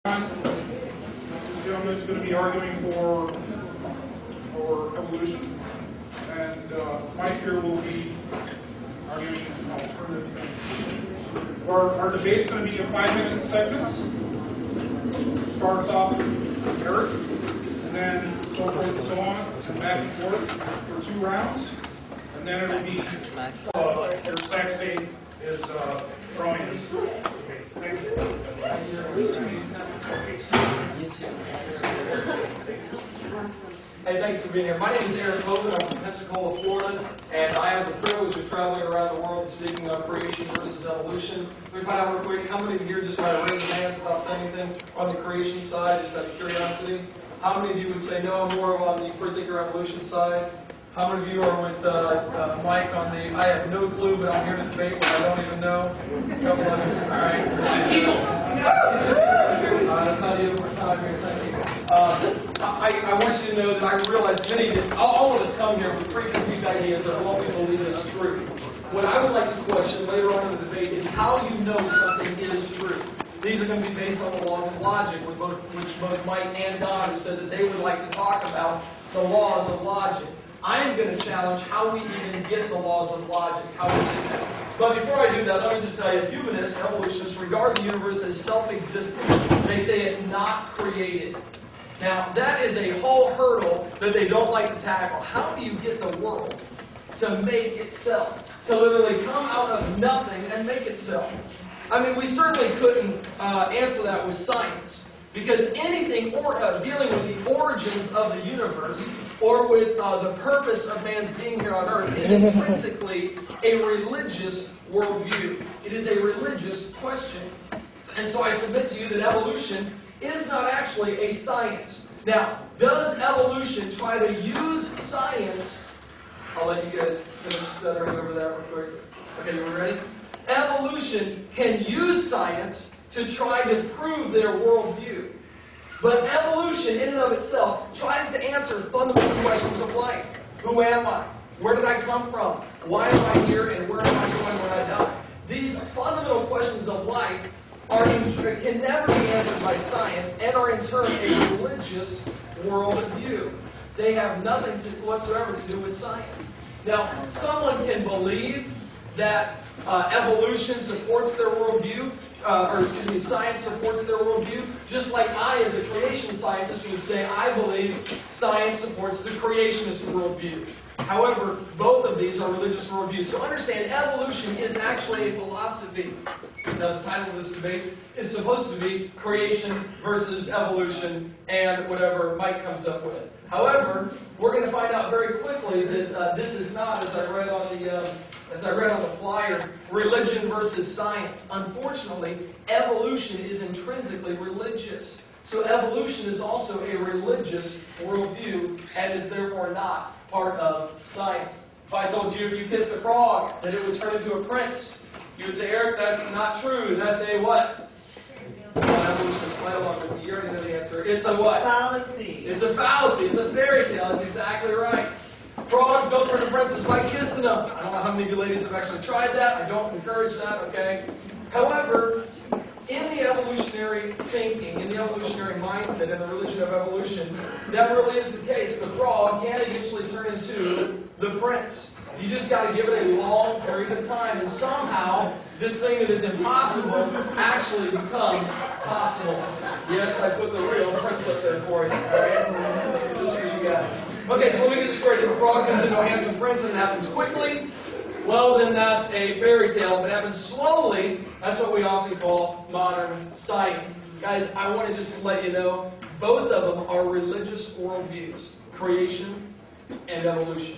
This gentleman is going to be arguing for evolution, and Mike here will be arguing alternative things. Our debate's going to be in 5-minute segments. Starts off with Eric, and then so forth and so on, and back and forth for 2 rounds. And then it'll be your sex state is throwing us. Thank you. Hey, thanks for being here. My name is Hovind. I'm from Pensacola, Florida, and I have the privilege of traveling around the world and speaking on creation versus evolution. Let me find out real quick, how many of you here just kind of raise your hands without saying anything on the creation side, just out of curiosity? How many of you would say no, I'm more on the free thinker evolution side? How many of you are with Mike on the, I have no clue, but I'm here to debate what I don't even know? A couple of you. All right. That's not you. It's not here. Thank you. I want you to know that I realize many of you, all of us come here with preconceived ideas of what we believe is true. What I would like to question later on in the debate is how you know something is true. These are going to be based on the laws of logic, which both Mike and Don have said that they would like to talk about the laws of logic. I am going to challenge how we even get the laws of logic, how we get that. But before I do that, let me just tell you, humanists, evolutionists, regard the universe as self-existent. They say it's not created. Now, that is a whole hurdle that they don't like to tackle. How do you get the world to make itself? To literally come out of nothing and make itself? I mean, we certainly couldn't answer that with science. Because anything dealing with the origins of the universe or with the purpose of man's being here on earth is intrinsically a religious worldview. It is a religious question. And so I submit to you that evolution is not actually a science. Now, does evolution try to use science? I'll let you guys finish stuttering over that real quick. Okay, you ready? Evolution can use science to try to prove their worldview. But evolution, in and of itself, tries to answer fundamental questions of life. Who am I? Where did I come from? Why am I here? And where am I going when I die? These fundamental questions of life can never be answered by science and are in turn a religious worldview. They have nothing whatsoever to do with science. Now, someone can believe that evolution supports their worldview, science supports their worldview, just like I, as a creation scientist, would say I believe science supports the creationist worldview. However, both of these are religious worldviews. So understand, evolution is actually a philosophy. Now, the title of this debate is supposed to be creation versus evolution and whatever Mike comes up with. However, we're going to find out very quickly that this is not, as I read on the flyer, religion versus science. Unfortunately, evolution is intrinsically religious. So evolution is also a religious worldview and is therefore not part of science. If I told you if you kissed a frog that it would turn into a prince, you would say, Eric, that's not true. That's a what? Evolutionists play along with me. You already know the answer. It's a what? Fallacy. It's a fallacy. It's a fairy tale. That's exactly right. Frogs don't turn to princes by kissing them. I don't know how many of you ladies have actually tried that. I don't encourage that, okay? However, in the evolutionary thinking, in the evolutionary mindset, in the religion of evolution, that really is the case. The frog can eventually turn into the prince. You just got to give it a long period of time. And somehow, this thing that is impossible actually becomes possible. Yes, I put the real prince up there for you, all right? Just for you guys. Okay, so let me get this straight. If a frog comes into a handsome prince and it happens quickly, well, then that's a fairy tale. If it happens slowly, that's what we often call modern science. Guys, I want to just let you know, both of them are religious worldviews. Creation and evolution.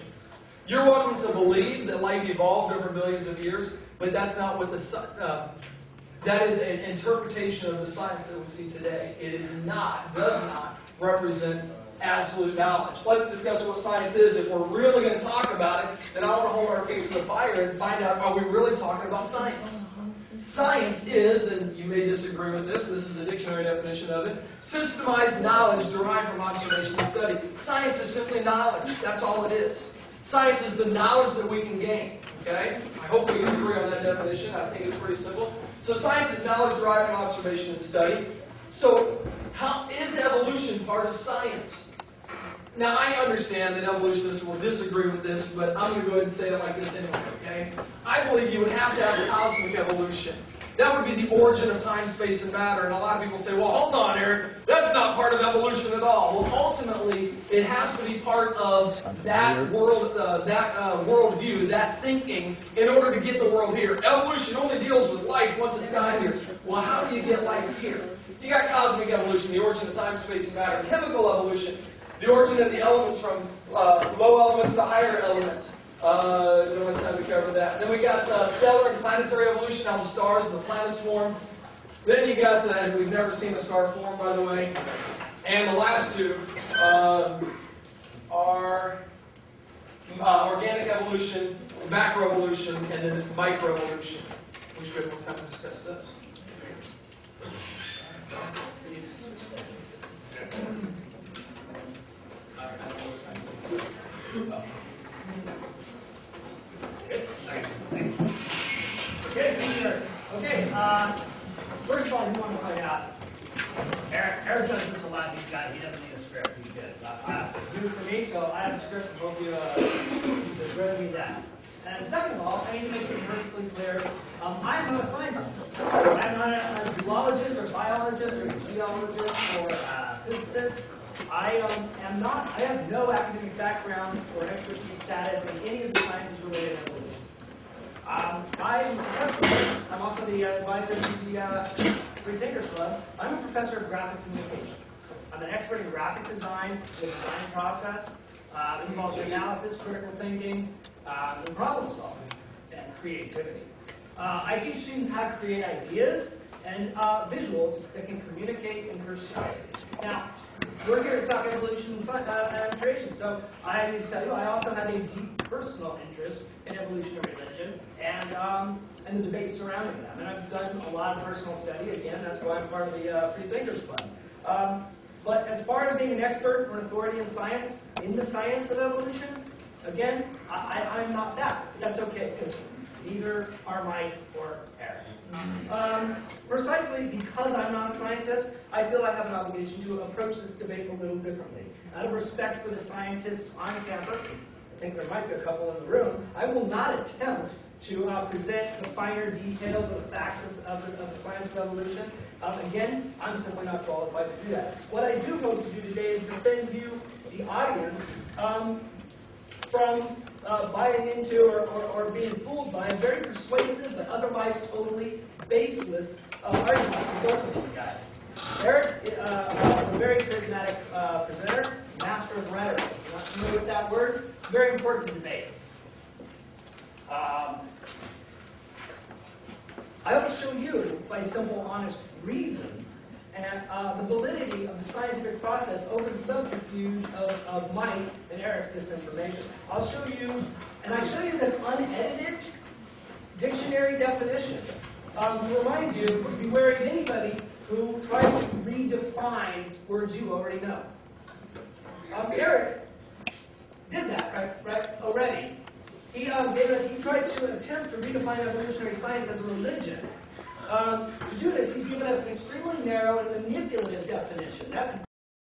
You're welcome to believe that life evolved over billions of years, but that's not what that is an interpretation of the science that we see today. It does not represent absolute knowledge. Let's discuss what science is. If we're really going to talk about it, then I want to hold our feet to the fire and find out, are we really talking about science? Science is, and you may disagree with this is a dictionary definition of it, systemized knowledge derived from observation and study. Science is simply knowledge. That's all it is. Science is the knowledge that we can gain. Okay? I hope we can agree on that definition. I think it's pretty simple. So science is knowledge derived from observation and study. So part of science. Now, I understand that evolutionists will disagree with this, but I'm going to go ahead and say it like this anyway, okay? I believe you would have to have cosmic evolution. That would be the origin of time, space, and matter. And a lot of people say, well, hold on, Eric, that's not part of evolution at all. Well, ultimately, it has to be part of that world, worldview, that thinking, in order to get the world here. Evolution only deals with life once it's got here. Well, how do you get life here? You got cosmic evolution, the origin of time, space, and matter. Chemical evolution, the origin of the elements from low elements to higher elements. Don't have time to cover that. Then we got stellar and planetary evolution, how the stars and the planets form. Then you got, we've never seen a star form, by the way. And the last two are organic evolution, macroevolution, and then microevolution. We should have more time to discuss those. Okay, first of all, I want to point out, Eric does this a lot. He doesn't need a script. He's good. It's new for me, so I have a script to help you. He says, read me that. And second of all, I need to make it perfectly clear, I'm not a scientist. I'm not a zoologist or biologist or geologist or physicist. I have no academic background or expertise status in any of the sciences related to evolution. I'm a professor. I'm also the advisor to the Free Thinkers Club. I'm a professor of graphic communication. I'm an expert in graphic design, the design process. It involves analysis, critical thinking, and problem solving, and creativity. I teach students how to create ideas and visuals that can communicate and persuade. Now, we're here to talk evolution and creation, so I need to tell you I also have a deep personal interest in evolution and religion and the debate surrounding them. And I've done a lot of personal study. Again, that's why I'm part of the Free Thinkers Club. But as far as being an expert or an authority in science, in the science of evolution, again, I'm not that. That's okay, because neither are Mike or Eric. Precisely because I'm not a scientist, I feel I have an obligation to approach this debate a little differently. Out of respect for the scientists on campus, I think there might be a couple in the room, I will not attempt to present the finer details of the facts of the science of evolution. Again, I'm simply not qualified to do that. What I do hope to do today is defend you, the audience, from buying into or being fooled by a very persuasive but otherwise totally baseless argument from both of these guys. Eric is a very charismatic presenter, master of rhetoric. If you're not familiar with that word, it's very important to debate. I will show you, by simple, honest reason, and the validity of the scientific process over the subterfuge of Mike and Eric's disinformation. I'll show you, and I show you this unedited dictionary definition. To remind you, beware of anybody who tries to redefine words you already know. Eric did that right already. He tried to attempt to redefine evolutionary science as a religion. To do this, he's given us an extremely narrow and manipulative definition. That's